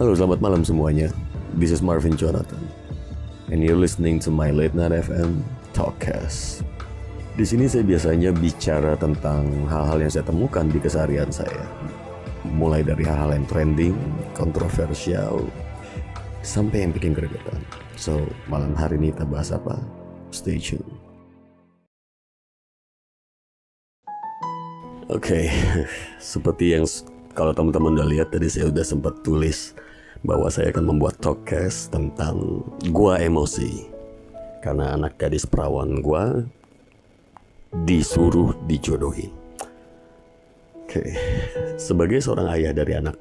Halo, selamat malam semuanya. This is Marvin Jonathan, and you're listening to my Late Night FM Talkcast. Di sini saya biasanya bicara tentang hal-hal yang saya temukan di keseharian saya, mulai dari hal-hal yang trending, kontroversial, sampai yang bikin gregetan. So, malam hari ini kita bahas apa? Stay tuned. Oke, seperti yang kalau teman-teman udah lihat tadi, saya udah sempat tulis bahwa saya akan membuat talkcast tentang gua emosi karena anak gadis perawan gua disuruh dijodohin. Oke, sebagai seorang ayah dari anak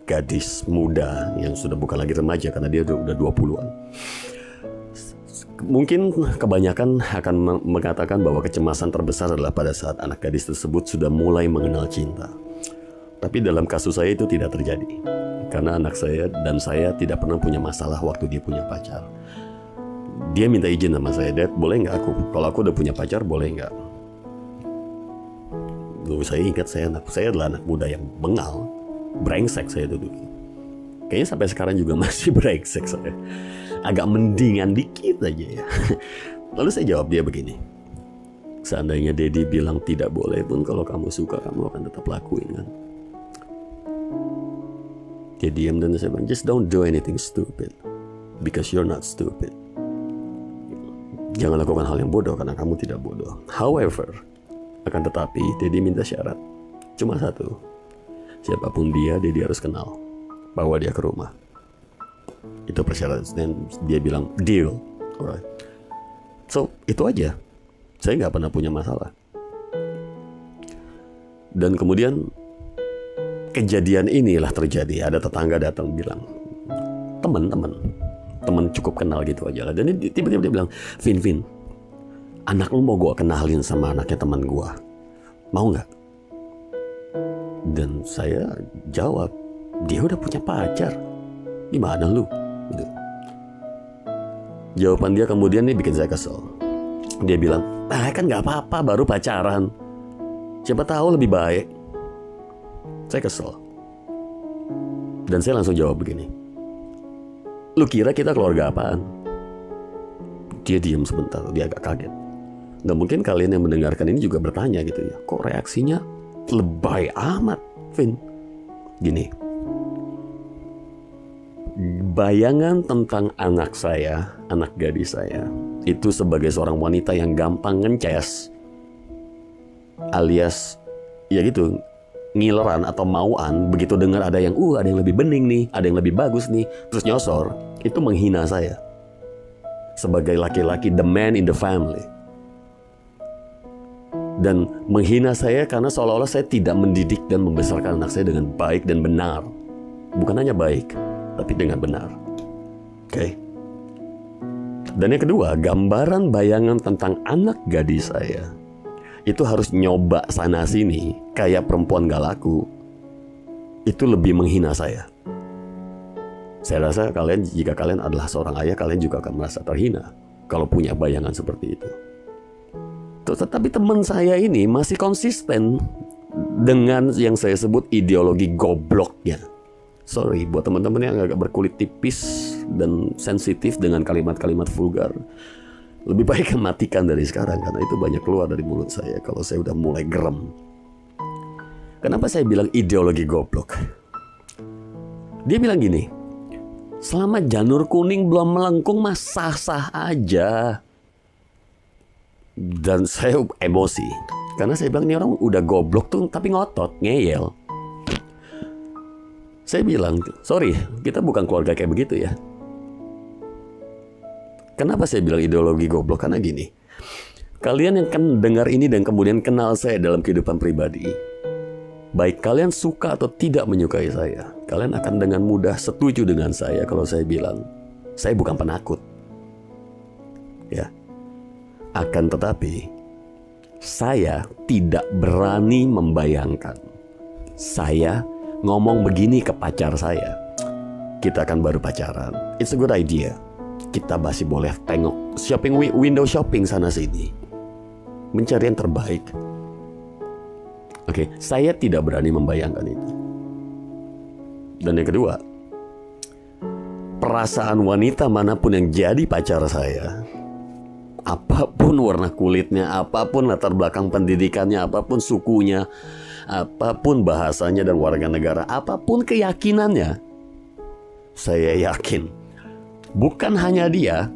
gadis muda yang sudah bukan lagi remaja karena dia udah 20-an, mungkin kebanyakan akan mengatakan bahwa kecemasan terbesar adalah pada saat anak gadis tersebut sudah mulai mengenal cinta. Tapi dalam kasus saya itu tidak terjadi, karena anak saya dan saya tidak pernah punya masalah waktu dia punya pacar. Dia minta izin sama saya, "Dad, boleh nggak kalau aku udah punya pacar, boleh nggak?" Lalu saya ingat saya adalah anak muda yang bengal, brengsek saya dulu. Kayaknya sampai sekarang juga masih brengsek saya. Agak mendingan dikit aja ya. Lalu saya jawab dia begini, "Seandainya Daddy bilang tidak boleh pun, kalau kamu suka kamu akan tetap lakuin kan?" Dia diam dan saya bilang, "Just don't do anything stupid, because you're not stupid." Jangan lakukan hal yang bodoh karena kamu tidak bodoh. However, akan tetapi Daddy minta syarat, cuma satu. Siapapun dia, Daddy harus kenal, bawa dia ke rumah. Itu persyaratan. Dan dia bilang, "Deal." Alright. So, itu aja. Saya nggak pernah punya masalah. Dan kemudian kejadian inilah terjadi. Ada tetangga datang bilang, teman cukup kenal gitu aja lah. Dan tiba-tiba dia bilang, Vin, anak lu mau gue kenalin sama anaknya teman gue, mau nggak?" Dan saya jawab, "Dia udah punya pacar, gimana lu?" Gitu. Jawaban dia kemudian ini bikin saya kesel. Dia bilang, "Kan nggak apa-apa, baru pacaran, siapa tahu lebih baik." Saya kesel. Dan saya langsung jawab begini, "Lu kira kita keluarga apaan?" Dia diam sebentar, dia agak kaget. Nggak mungkin kalian yang mendengarkan ini juga bertanya gitu ya, kok reaksinya lebay amat, Vin? Gini, bayangan tentang anak saya, anak gadis saya, itu sebagai seorang wanita yang gampang ngences, alias ya gitu, ngileran atau mauan. Begitu dengar ada yang lebih bening nih, ada yang lebih bagus nih, terus nyosor, itu menghina saya sebagai laki-laki, the man in the family. Dan menghina saya karena seolah-olah saya tidak mendidik dan membesarkan anak saya dengan baik dan benar. Bukan hanya baik, tapi dengan benar. Oke. Dan yang kedua, gambaran bayangan tentang anak gadis saya itu harus nyoba sana sini kayak perempuan gak laku. Itu lebih menghina saya. Saya rasa jika kalian adalah seorang ayah, kalian juga akan merasa terhina kalau punya bayangan seperti itu. Tetapi teman saya ini masih konsisten dengan yang saya sebut ideologi gobloknya. Sorry buat teman-teman yang agak berkulit tipis dan sensitif dengan kalimat-kalimat vulgar. Lebih baik matikan dari sekarang, karena itu banyak keluar dari mulut saya kalau saya udah mulai gerem. Kenapa saya bilang ideologi goblok? Dia bilang gini, selama janur kuning belum melengkung mah sah-sah aja. Dan saya emosi karena saya bilang ini orang udah goblok tuh tapi ngotot, ngeyel. Saya bilang, "Sorry, kita bukan keluarga kayak begitu ya." Kenapa saya bilang ideologi goblok? Karena gini, kalian yang kan dengar ini dan kemudian kenal saya dalam kehidupan pribadi, baik kalian suka atau tidak menyukai saya, kalian akan dengan mudah setuju dengan saya kalau saya bilang, saya bukan penakut. Ya. Akan tetapi, saya tidak berani membayangkan saya ngomong begini ke pacar saya. Kita kan baru pacaran. It's a good idea. Kita masih boleh tengok window shopping sana sini, mencari yang terbaik. Oke, saya tidak berani membayangkan itu. Dan yang kedua, perasaan wanita manapun yang jadi pacar saya, apapun warna kulitnya, apapun latar belakang pendidikannya, apapun sukunya, apapun bahasanya dan warga negara, apapun keyakinannya, saya yakin bukan hanya dia,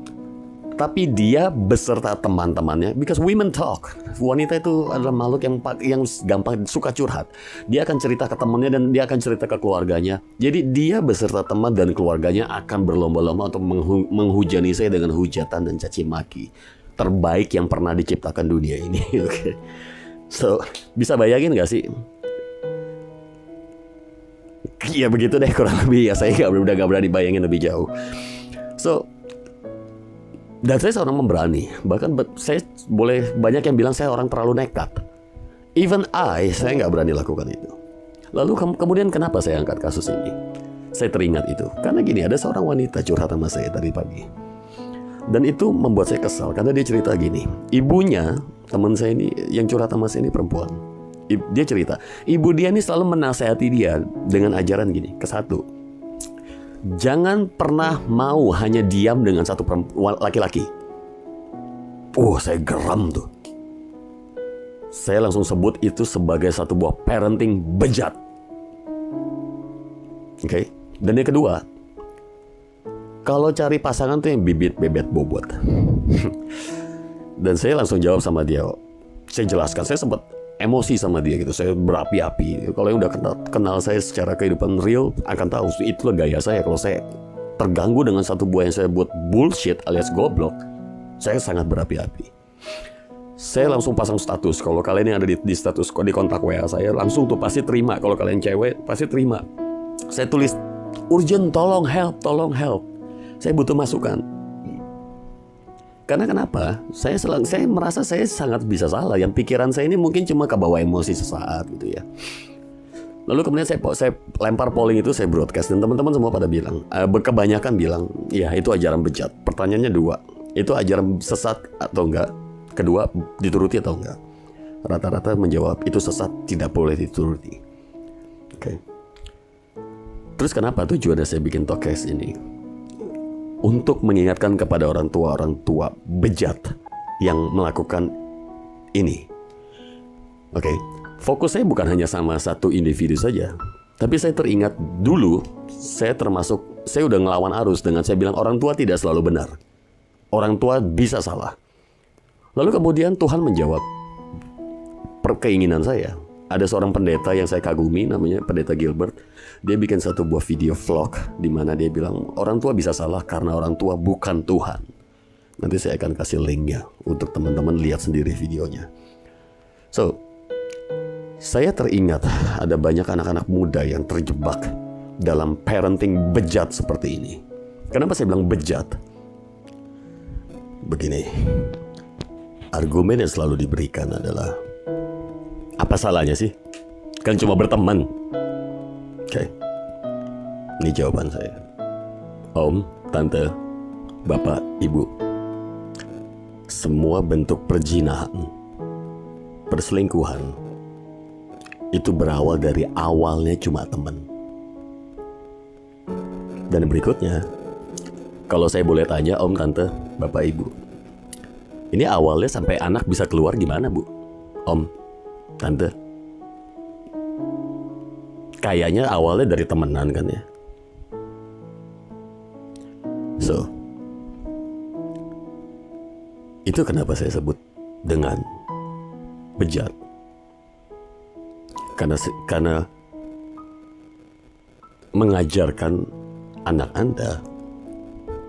tapi dia beserta teman-temannya. Because women talk. Wanita itu adalah makhluk yang gampang suka curhat. Dia akan cerita ke temannya dan dia akan cerita ke keluarganya. Jadi dia beserta teman dan keluarganya akan berlomba-lomba untuk menghujani saya dengan hujatan dan caci maki terbaik yang pernah diciptakan dunia ini. Okay. So, bisa bayangin gak sih? Ya begitu deh kurang lebih ya. Saya udah gak berani bayangin lebih jauh. So, dan saya seorang memberani. Bahkan saya boleh banyak yang bilang saya orang terlalu nekat. Even saya nggak berani lakukan itu. Lalu kemudian kenapa saya angkat kasus ini? Saya teringat itu. Karena gini, ada seorang wanita curhat sama saya tadi pagi. Dan itu membuat saya kesal. Karena dia cerita gini. Ibunya, teman saya ini, yang curhat sama saya ini perempuan. Dia cerita, ibu dia ini selalu menasehati dia dengan ajaran gini. Kesatu, jangan pernah mau hanya diam dengan satu laki-laki. Saya geram tuh. Saya langsung sebut itu sebagai satu buah parenting bejat. Oke. Dan yang kedua, kalau cari pasangan tuh yang bibit bebet bobot. Dan saya langsung jawab sama dia. Saya jelaskan, saya sempat emosi sama dia gitu. Saya berapi-api. Kalau yang udah kenal saya secara kehidupan real akan tahu itulah gaya saya. Kalau saya terganggu dengan satu buah yang saya buat bullshit alias goblok, saya sangat berapi-api. Saya langsung pasang status. Kalau kalian yang ada di status di kontak WA saya, langsung tuh pasti terima. Kalau kalian cewek pasti terima. Saya tulis urgent, tolong help. Saya butuh masukan. Karena kenapa? Saya merasa saya sangat bisa salah. Yang pikiran saya ini mungkin cuma kebawa emosi sesaat gitu ya. Lalu kemudian saya lempar polling itu, saya broadcast. Dan teman-teman semua pada bilang, kebanyakan bilang, ya itu ajaran bejat. Pertanyaannya dua, itu ajaran sesat atau enggak? Kedua, dituruti atau enggak? Rata-rata menjawab, itu sesat, tidak boleh dituruti. Oke. Terus kenapa tujuannya saya bikin podcast ini? Untuk mengingatkan kepada orang tua bejat yang melakukan ini. Oke, fokus saya bukan hanya sama satu individu saja. Tapi saya teringat dulu, saya udah ngelawan arus dengan saya bilang orang tua tidak selalu benar. Orang tua bisa salah. Lalu kemudian Tuhan menjawab keinginan saya. Ada seorang pendeta yang saya kagumi, namanya Pendeta Gilbert. Dia bikin satu buah video vlog di mana dia bilang orang tua bisa salah karena orang tua bukan Tuhan. Nanti saya akan kasih linknya untuk teman-teman lihat sendiri videonya. So, saya teringat ada banyak anak-anak muda yang terjebak dalam parenting bejat seperti ini. Kenapa saya bilang bejat? Begini, argumen yang selalu diberikan adalah, apa salahnya sih? Kan cuma berteman. Oke. Ini jawaban saya. Om, Tante, Bapak, Ibu. Semua bentuk perzinahan, perselingkuhan, itu berawal dari awalnya cuma teman. Dan berikutnya, kalau saya boleh tanya Om, Tante, Bapak, Ibu, ini awalnya sampai anak bisa keluar gimana, Bu? Om, Tante. Kayaknya awalnya dari temenan kan ya. So, itu kenapa saya sebut dengan bejat. Karena mengajarkan anak Anda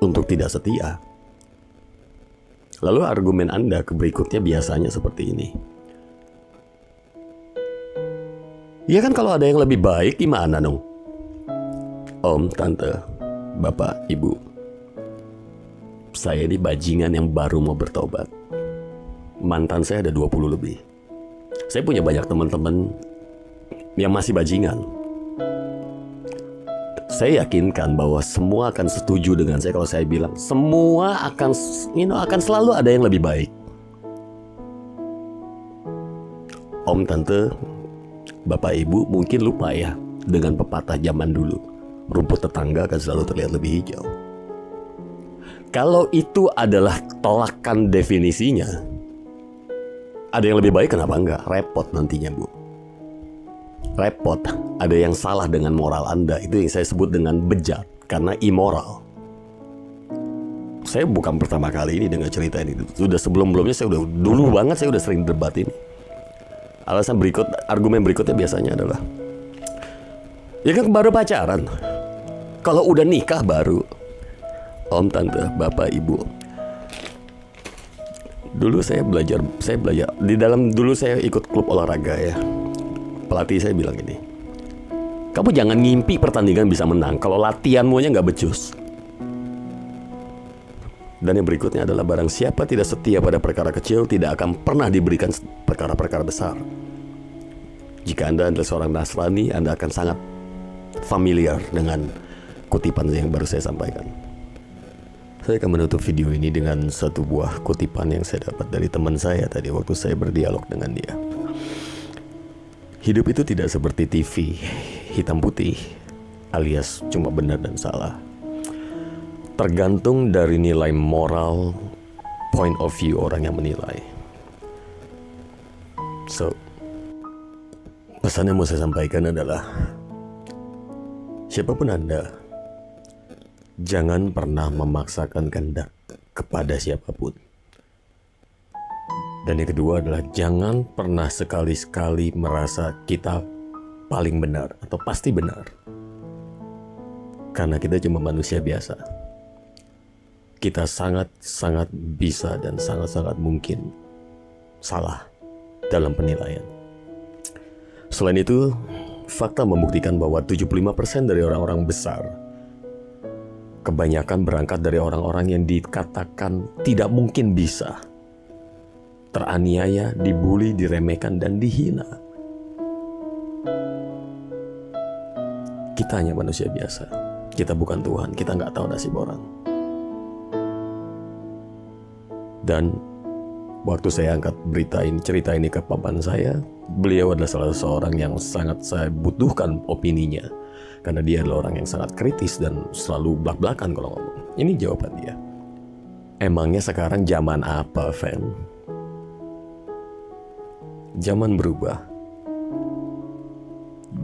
untuk tidak setia. Lalu argumen Anda berikutnya biasanya seperti ini. Ya kan kalau ada yang lebih baik gimana dong? Om, Tante, Bapak, Ibu, saya ini bajingan yang baru mau bertobat. Mantan saya ada 20 lebih. Saya punya banyak teman-teman yang masih bajingan. Saya yakinkan bahwa semua akan setuju dengan saya kalau saya bilang semua akan selalu ada yang lebih baik. Om, Tante, Bapak Ibu mungkin lupa ya dengan pepatah zaman dulu. Rumput tetangga akan selalu terlihat lebih hijau. Kalau itu adalah tolakan definisinya, ada yang lebih baik kenapa enggak? Repot nantinya, Bu. Repot. Ada yang salah dengan moral Anda. Itu yang saya sebut dengan bejat, karena immoral. Saya bukan pertama kali ini dengan cerita ini. Sudah sebelum-sebelumnya dulu banget saya udah sering debat ini. Argumen berikutnya biasanya adalah, ya kan baru pacaran. Kalau udah nikah baru. Om, tante, bapak, ibu. Dulu saya belajar dulu saya ikut klub olahraga ya. Pelatih saya bilang gini, kamu jangan ngimpi pertandingan bisa menang kalau latihanmu nya nggak becus. Dan yang berikutnya adalah barang siapa tidak setia pada perkara kecil tidak akan pernah diberikan perkara-perkara besar. Jika Anda adalah seorang Nasrani, Anda akan sangat familiar dengan kutipan yang baru saya sampaikan. Saya akan menutup video ini dengan satu buah kutipan yang saya dapat dari teman saya tadi waktu saya berdialog dengan dia. Hidup itu tidak seperti TV, hitam putih, alias cuma benar dan salah. Tergantung dari nilai moral, point of view orang yang menilai. So, pesan yang mau saya sampaikan adalah, siapapun Anda, jangan pernah memaksakan kehendak kepada siapapun. Dan yang kedua adalah jangan pernah sekali-sekali merasa kita paling benar atau pasti benar. Karena kita cuma manusia biasa. Kita sangat-sangat bisa dan sangat-sangat mungkin salah dalam penilaian. Selain itu, fakta membuktikan bahwa 75% dari orang-orang besar kebanyakan berangkat dari orang-orang yang dikatakan tidak mungkin bisa. Teraniaya, dibully, diremehkan, dan dihina. Kita hanya manusia biasa. Kita bukan Tuhan, kita nggak tahu nasib orang. Dan waktu saya angkat cerita ini ke paman saya, beliau adalah salah seorang yang sangat saya butuhkan opininya. Karena dia adalah orang yang sangat kritis dan selalu blak-blakan kalau ngomong. Ini jawaban dia. Emangnya sekarang zaman apa, Van? Zaman berubah.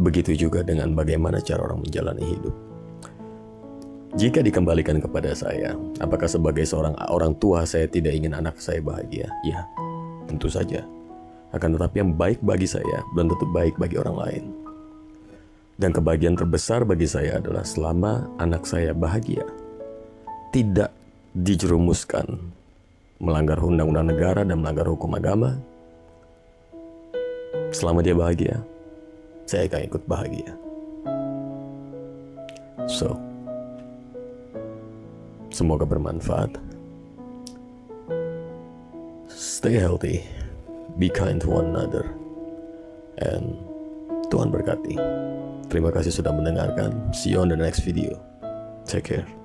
Begitu juga dengan bagaimana cara orang menjalani hidup. Jika dikembalikan kepada saya, apakah sebagai seorang orang tua saya tidak ingin anak saya bahagia? Ya, tentu saja. Akan tetapi yang baik bagi saya belum tentu baik bagi orang lain. Dan kebahagiaan terbesar bagi saya adalah selama anak saya bahagia, tidak dijerumuskan melanggar undang-undang negara dan melanggar hukum agama. Selama dia bahagia, saya akan ikut bahagia. So, semoga bermanfaat. Stay healthy, be kind to one another, and Tuhan berkati. Terima kasih sudah mendengarkan. See you on the next video. Take care.